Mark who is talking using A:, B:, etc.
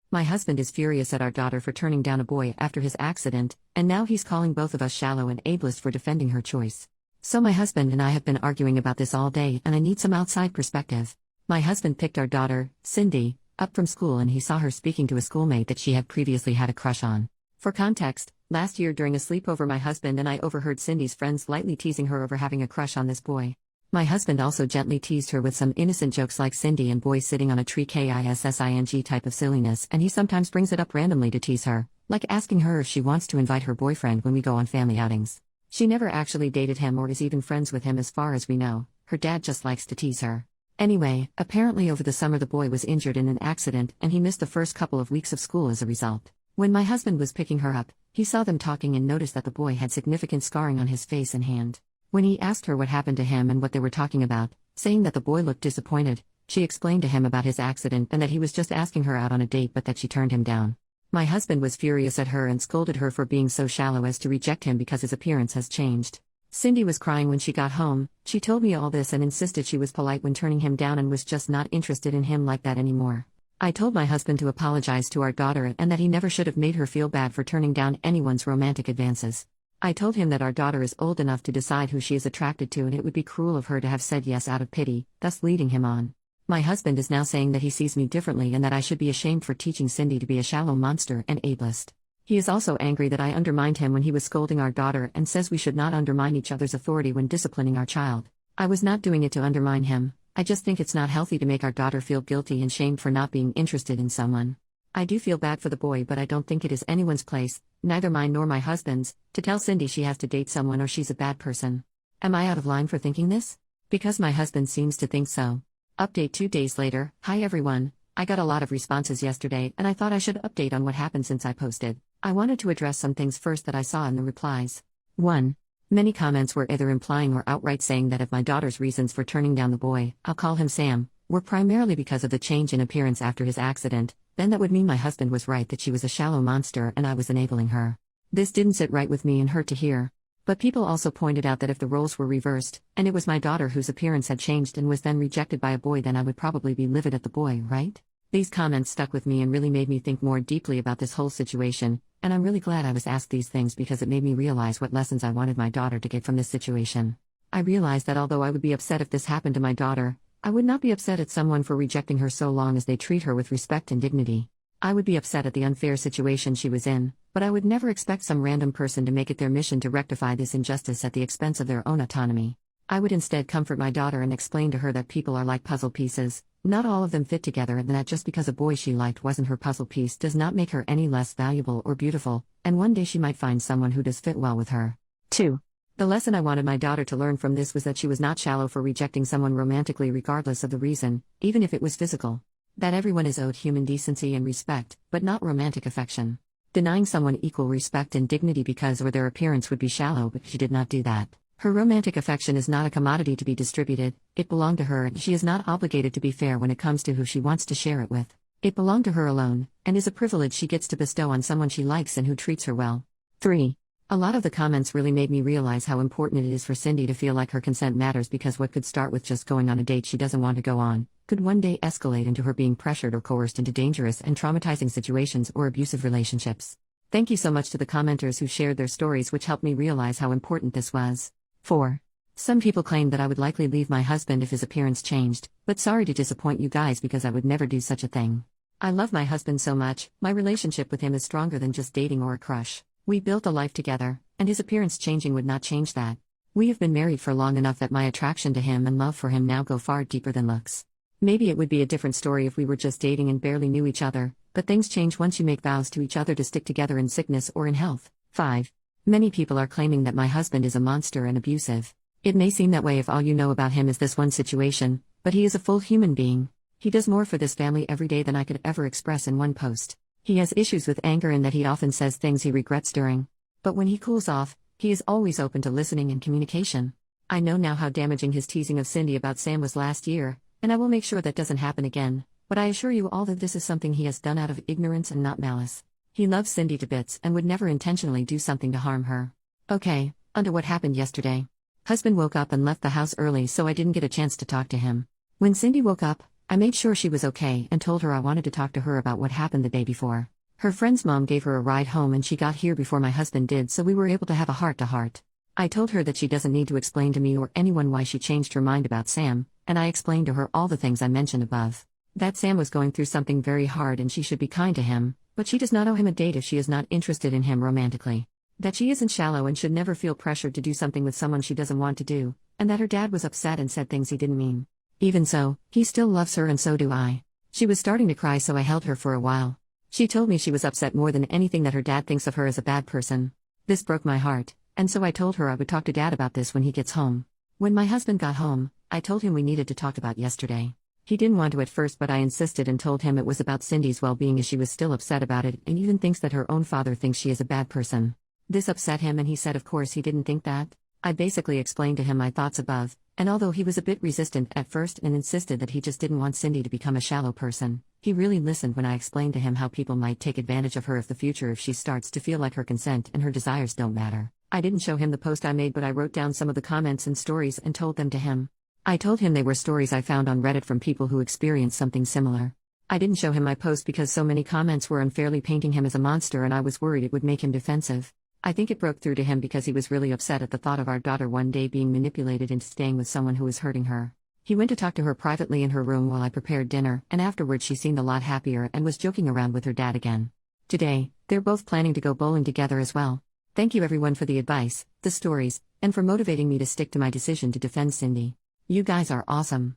A: My husband is furious at our daughter for turning down a boy after his accident, and now he's calling both of us shallow and ableist for defending her choice. So my husband and I have been arguing about this all day, and I need some outside perspective. My husband picked our daughter, Cindy, up from school, and he saw her speaking to a schoolmate that she had previously had a crush on. For context, last year during a sleepover, my husband and I overheard Cindy's friends lightly teasing her over having a crush on this boy. My husband also gently teased her with some innocent jokes like Cindy and boys sitting on a tree kissing type of silliness, and he sometimes brings it up randomly to tease her, like asking her if she wants to invite her boyfriend when we go on family outings. She never actually dated him or is even friends with him as far as we know. Her dad just likes to tease her. Anyway, apparently over the summer the boy was injured in an accident and he missed the first couple of weeks of school as a result. When my husband was picking her up, he saw them talking and noticed that the boy had significant scarring on his face and hand. When he asked her what happened to him and what they were talking about, saying that the boy looked disappointed, she explained to him about his accident and that he was just asking her out on a date but that she turned him down. My husband was furious at her and scolded her for being so shallow as to reject him because his appearance has changed. Cindy was crying when she got home. She told me all this and insisted she was polite when turning him down and was just not interested in him like that anymore. I told my husband to apologize to our daughter and that he never should have made her feel bad for turning down anyone's romantic advances. I told him that our daughter is old enough to decide who she is attracted to and it would be cruel of her to have said yes out of pity, thus leading him on. My husband is now saying that he sees me differently and that I should be ashamed for teaching Cindy to be a shallow monster and ableist. He is also angry that I undermined him when he was scolding our daughter and says we should not undermine each other's authority when disciplining our child. I was not doing it to undermine him. I just think it's not healthy to make our daughter feel guilty and shamed for not being interested in someone. I do feel bad for the boy, but I don't think it is anyone's place, neither mine nor my husband's, to tell Cindy she has to date someone or she's a bad person. Am I out of line for thinking this? Because my husband seems to think so. Update 2 days later. Hi everyone. I got a lot of responses yesterday and I thought I should update on what happened since I posted. I wanted to address some things first that I saw in the replies. 1. Many comments were either implying or outright saying that if my daughter's reasons for turning down the boy, I'll call him Sam, were primarily because of the change in appearance after his accident, then that would mean my husband was right that she was a shallow monster and I was enabling her. This didn't sit right with me and hurt to hear. But people also pointed out that if the roles were reversed, and it was my daughter whose appearance had changed and was then rejected by a boy, then I would probably be livid at the boy, right? These comments stuck with me and really made me think more deeply about this whole situation, and I'm really glad I was asked these things because it made me realize what lessons I wanted my daughter to get from this situation. I realized that although I would be upset if this happened to my daughter, I would not be upset at someone for rejecting her so long as they treat her with respect and dignity. I would be upset at the unfair situation she was in, but I would never expect some random person to make it their mission to rectify this injustice at the expense of their own autonomy. I would instead comfort my daughter and explain to her that people are like puzzle pieces, not all of them fit together, and that just because a boy she liked wasn't her puzzle piece does not make her any less valuable or beautiful, and one day she might find someone who does fit well with her. 2. The lesson I wanted my daughter to learn from this was that she was not shallow for rejecting someone romantically regardless of the reason, even if it was physical. That everyone is owed human decency and respect, but not romantic affection. Denying someone equal respect and dignity because of their appearance would be shallow, but she did not do that. Her romantic affection is not a commodity to be distributed, it belonged to her and she is not obligated to be fair when it comes to who she wants to share it with. It belonged to her alone, and is a privilege she gets to bestow on someone she likes and who treats her well. 3. A lot of the comments really made me realize how important it is for Cindy to feel like her consent matters, because what could start with just going on a date she doesn't want to go on, could one day escalate into her being pressured or coerced into dangerous and traumatizing situations or abusive relationships. Thank you so much to the commenters who shared their stories, which helped me realize how important this was. 4. Some people claimed that I would likely leave my husband if his appearance changed, but sorry to disappoint you guys because I would never do such a thing. I love my husband so much, my relationship with him is stronger than just dating or a crush. We built a life together, and his appearance changing would not change that. We have been married for long enough that my attraction to him and love for him now go far deeper than looks. Maybe it would be a different story if we were just dating and barely knew each other, but things change once you make vows to each other to stick together in sickness or in health. 5. Many people are claiming that my husband is a monster and abusive. It may seem that way if all you know about him is this one situation, but he is a full human being. He does more for this family every day than I could ever express in one post. He has issues with anger in that he often says things he regrets during. But when he cools off, he is always open to listening and communication. I know now how damaging his teasing of Cindy about Sam was last year, and I will make sure that doesn't happen again, but I assure you all that this is something he has done out of ignorance and not malice. He loves Cindy to bits and would never intentionally do something to harm her. Okay, onto what happened yesterday. Husband woke up and left the house early, so I didn't get a chance to talk to him. When Cindy woke up, I made sure she was okay and told her I wanted to talk to her about what happened the day before. Her friend's mom gave her a ride home and she got here before my husband did, so we were able to have a heart-to-heart. I told her that she doesn't need to explain to me or anyone why she changed her mind about Sam, and I explained to her all the things I mentioned above. That Sam was going through something very hard and she should be kind to him, but she does not owe him a date if she is not interested in him romantically. That she isn't shallow and should never feel pressured to do something with someone she doesn't want to do, and that her dad was upset and said things he didn't mean. Even so, he still loves her and so do I. She was starting to cry, so I held her for a while. She told me she was upset more than anything that her dad thinks of her as a bad person. This broke my heart, and so I told her I would talk to Dad about this when he gets home. When my husband got home, I told him we needed to talk about yesterday. He didn't want to at first, but I insisted and told him it was about Cindy's well-being, as she was still upset about it and even thinks that her own father thinks she is a bad person. This upset him and he said of course he didn't think that. I basically explained to him my thoughts above, and although he was a bit resistant at first and insisted that he just didn't want Cindy to become a shallow person, he really listened when I explained to him how people might take advantage of her if she starts to feel like her consent and her desires don't matter. I didn't show him the post I made, but I wrote down some of the comments and stories and told them to him. I told him they were stories I found on Reddit from people who experienced something similar. I didn't show him my post because so many comments were unfairly painting him as a monster and I was worried it would make him defensive. I think it broke through to him because he was really upset at the thought of our daughter one day being manipulated into staying with someone who was hurting her. He went to talk to her privately in her room while I prepared dinner, and afterwards she seemed a lot happier and was joking around with her dad again. Today, they're both planning to go bowling together as well. Thank you everyone for the advice, the stories, and for motivating me to stick to my decision to defend Cindy. You guys are awesome.